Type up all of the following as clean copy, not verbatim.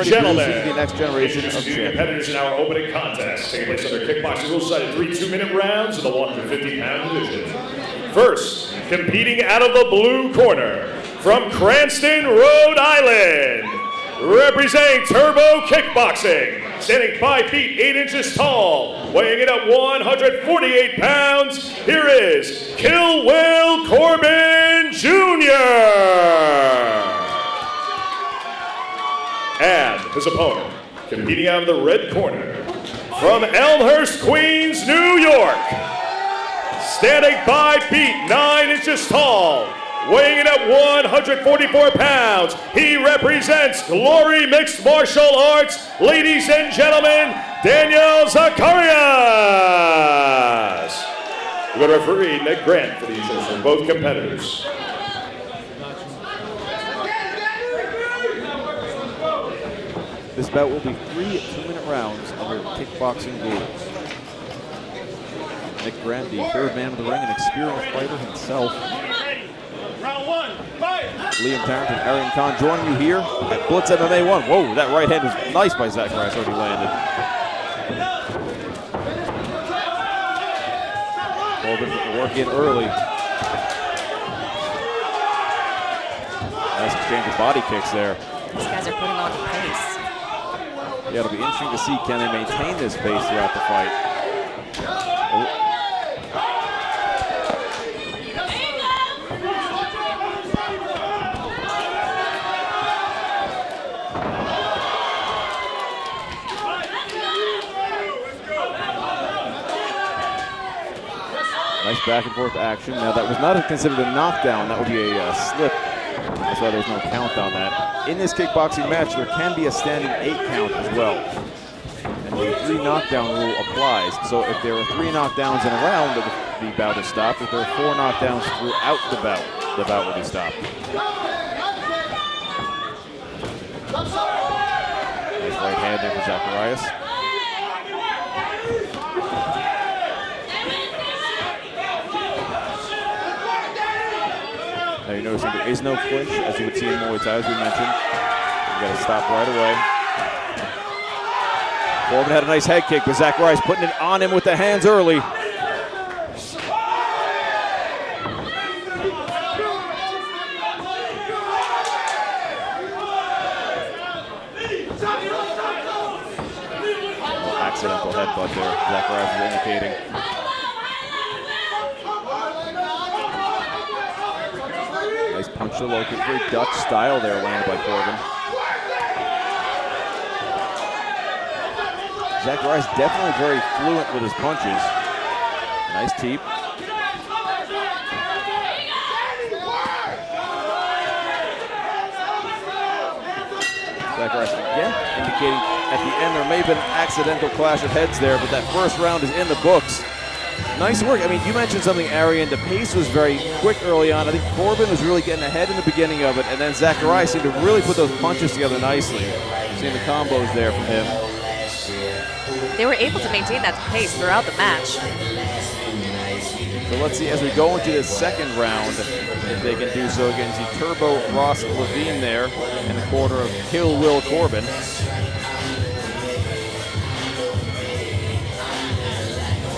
and gentlemen, the next generation of introducing the competitors in our opening contest, taking place under kickboxing rules cited 3 2-minute rounds in the 150-pound division. First, competing out of the blue corner, from Cranston, Rhode Island, representing Turbo Kickboxing, standing 5 feet 8 inches tall, weighing in at 148 pounds, here is Kill Will Corbin Jr. And his opponent, competing out of the red corner, from Elmhurst, Queens, New York, standing 5 feet 9 inches tall, weighing in at 144 pounds, he represents Glory Mixed Martial Arts, ladies and gentlemen, Daniel Zacarias. We got referee Nick Grant for these shows from both competitors. This bout will be 3 2-minute rounds under kickboxing rules. Nick Grant, the third man of the ring, an experienced fighter himself. Round 1, fight! Liam Tarrant and Arian Khan joining you here at Blitz MMA 1. Whoa, that right hand was nice by Zacarias, already landed. Corbin working early. Nice exchange of body kicks there. These guys are putting on the pace. Yeah, it'll be interesting to see, can they maintain this pace throughout the fight? Nice back and forth action. Now that was not considered a knockdown, that would be a slip. That's why there's no count on that. In this kickboxing match, there can be a standing 8 count as well. And the 3 knockdown rule applies. So if there are 3 knockdowns in a round, the bout is stopped. If there are 4 knockdowns throughout the bout will be stopped. Nice right hand there for Zacarias. Now you're noticing there is no clinch, as you would see in Muay Thai, as we mentioned. You got to stop right away. Corbin had a nice head kick, but Zacarias putting it on him with the hands early. Accidental headbutt there, Zacarias is indicating. Nice punch to the low kick, very Dutch style there landed by Corbin. Zacarias definitely very fluent with his punches. Nice teep. Zacarias again indicating at the end there may have been an accidental clash of heads there, but that first round is in the books. Nice work. I mean, you mentioned something, Arian. The pace was very quick early on. I think Corbin was really getting ahead in the beginning of it, and then Zacarias seemed to really put those punches together nicely. Seeing the combos there from him. They were able to maintain that pace throughout the match. So let's see, as we go into the second round, if they can do so against the Turbo Ross Levine there in the corner of Kill Will Corbin.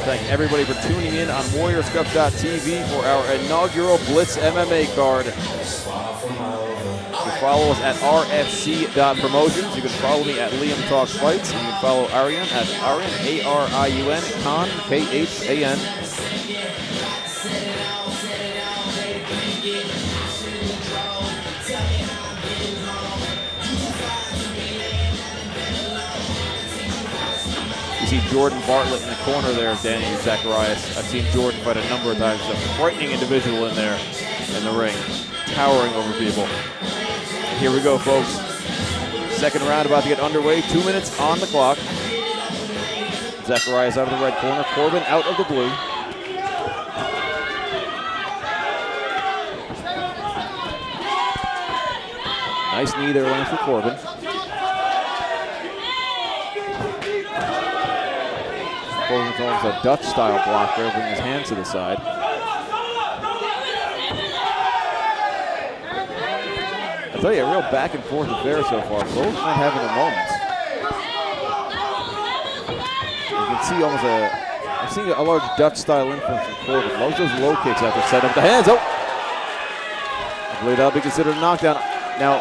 Thank everybody for tuning in on WarriorsCup.tv for our inaugural Blitz MMA card. You can follow us at rfc.promotions. You can follow me at Liam Talks Fights. You can follow Arian at Arian, A-R-I-U-N, Khan, K-H-A-N. See Jordan Bartlett in the corner there of Danny Zacarias. I've seen Jordan fight a number of times. He's a frightening individual in there in the ring, towering over people. And here we go, folks. Second round about to get underway. 2 minutes on the clock. Zacarias out of the red corner. Corbin out of the blue. Nice knee there lands for Corbin. Corbin throws a Dutch-style block there, bringing his hands to the side. I I'll tell you, a real back and forth affair so far. Both men having their moments. You can see almost I'm seeing a large Dutch style influence from Corbin. Loves those low kicks after setting up the hands. Oh! I believe that'll be considered a knockdown. Now,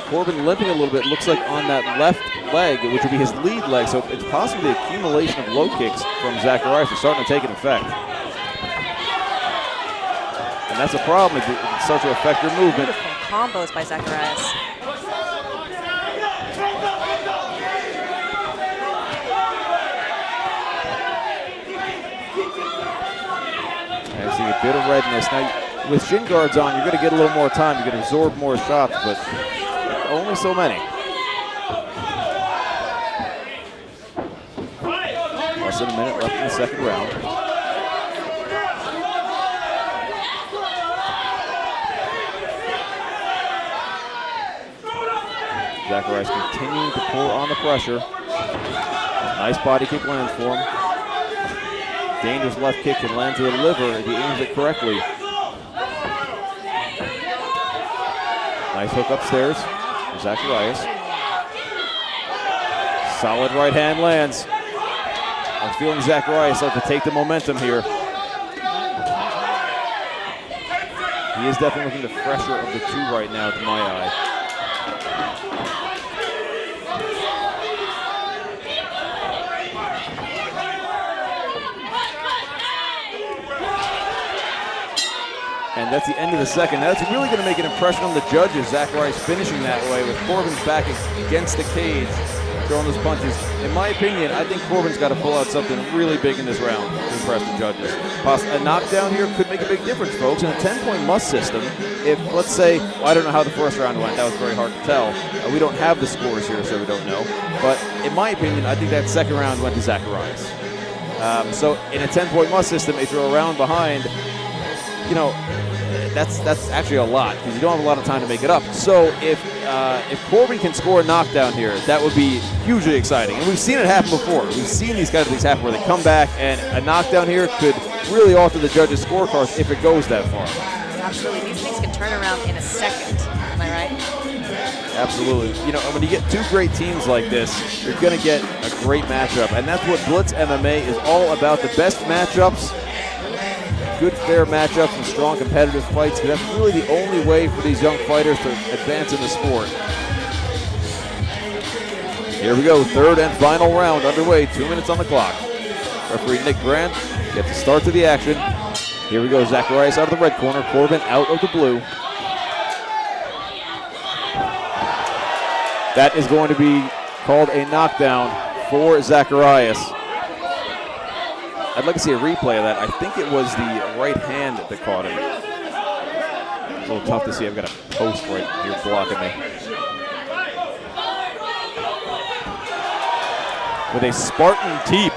Corbin limping a little bit, looks like on that left leg, which would be his lead leg, so it's possibly the accumulation of low kicks from Zacarias is starting to take an effect. And that's a problem if it starts to affect your movement. Beautiful combos by Zacarias. I see a bit of redness. Now, with shin guards on, you're going to get a little more time. You're going to absorb more shots, but only so many. Less than a minute left in the second round. Zacarias continuing to pull on the pressure. Nice body kick lands for him. Dangerous left kick can land to the liver if he aims it correctly. Nice hook upstairs for Zacarias. Solid right hand lands. I'm feeling Zacarias start to take the momentum here. He is definitely looking the fresher of the two right now, to my eye. And that's the end of the second. That's really going to make an impression on the judges. Zacarias finishing that way with Corbin's back against the cage, throwing those punches. In my opinion, I think Corbin's got to pull out something really big in this round to impress the judges. A knockdown here could make a big difference, folks. In a 10-point must system, if, let's say, well, I don't know how the first round went. That was very hard to tell. We don't have the scores here, so we don't know. But in my opinion, I think that second round went to Zacarias. So in a 10-point must system, if you're a round behind, you know, that's actually a lot because you don't have a lot of time to make it up. So if Corbin can score a knockdown here, that would be hugely exciting. And we've seen it happen before. We've seen these kind of things happen where they come back, and a knockdown here could really alter the judges' scorecards if it goes that far. Absolutely. These things can turn around in a second. Am I right? Absolutely. You know, when you get two great teams like this, you're going to get a great matchup. And that's what Blitz MMA is all about, the best matchups. Good, fair matchups and strong competitive fights. That's really the only way for these young fighters to advance in the sport. Here we go, third and final round underway. 2 minutes on the clock. Referee Nick Grant gets the start to the action. Here we go, Zacarias out of the red corner, Corbin out of the blue. That is going to be called a knockdown for Zacarias. I'd like to see a replay of that. I think it was the right hand that caught him. It's a little tough to see. I've got a post right here blocking me. With a Spartan teep,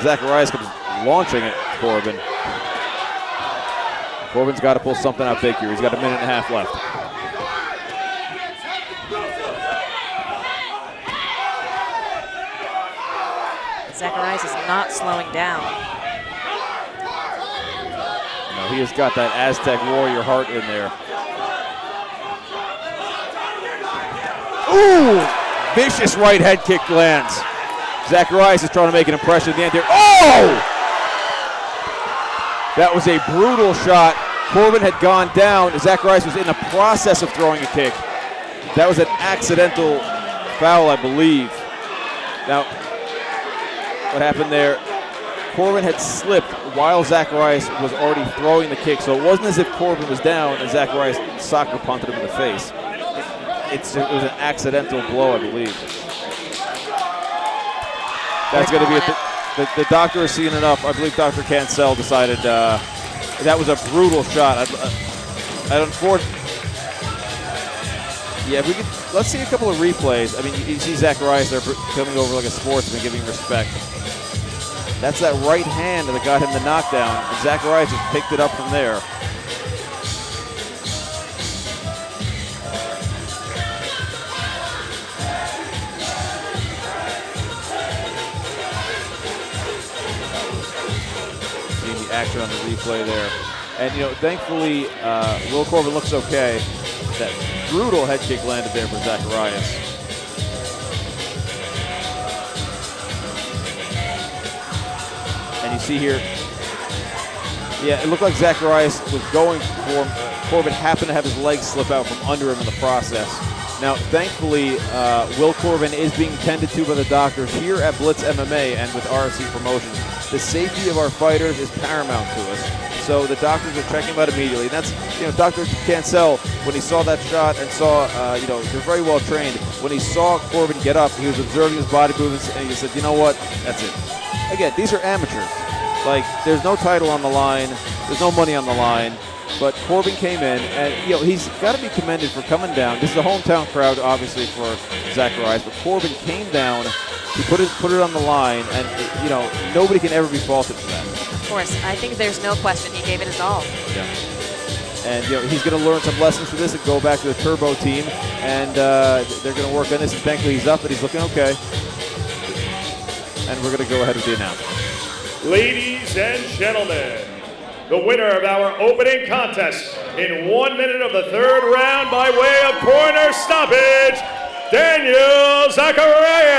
Zacarias comes launching at Corbin. Corbin's got to pull something out big here. He's got a minute and a half left. Zacarias is not slowing down. No, he has got that Aztec warrior heart in there. Ooh! Vicious right head kick lands. Zacarias is trying to make an impression at the end here. Oh! That was a brutal shot. Corbin had gone down. Zacarias was in the process of throwing a kick. That was an accidental foul, I believe. Now, what happened there, Corbin had slipped while Zacarias was already throwing the kick, so it wasn't as if Corbin was down and Zacarias soccer punted him in the face. It was an accidental blow, I believe. That's going to be it. The doctor has seen enough. I believe Dr. Cancel decided that was a brutal shot. Yeah, if we could, let's see a couple of replays. I mean, you see Zacarias there coming over like a sportsman, giving respect. That's that right hand that got him the knockdown, and Zacarias just picked it up from there. Seeing the action on the replay there. And, you know, thankfully, Will Corbin looks okay. That brutal head kick landed there for Zacarias. And you see here, yeah, it looked like Zacarias was going for him. Corbin happened to have his legs slip out from under him in the process. Now, thankfully, Will Corbin is being tended to by the doctors here at Blitz MMA and with RSC Promotions. The safety of our fighters is paramount to us. So the doctors are checking him out immediately. And that's, Dr. Cancel, when he saw that shot and saw, they're very well trained. When he saw Corbin get up, he was observing his body movements, and he said, you know what, that's it. Again, these are amateurs. Like, there's no title on the line. There's no money on the line. But Corbin came in, and he's got to be commended for coming down. This is a hometown crowd, obviously, for Zacarias. But Corbin came down, he put it on the line, and nobody can ever be faulted for that. Of course, I think there's no question he gave it his all. Yeah. And he's going to learn some lessons from this and go back to the Turbo team, and they're going to work on this. And thankfully, he's up and he's looking okay. And we're going to go ahead with the announcement. Ladies and gentlemen, the winner of our opening contest in 1 minute of the third round by way of corner stoppage, Daniel Zacarias.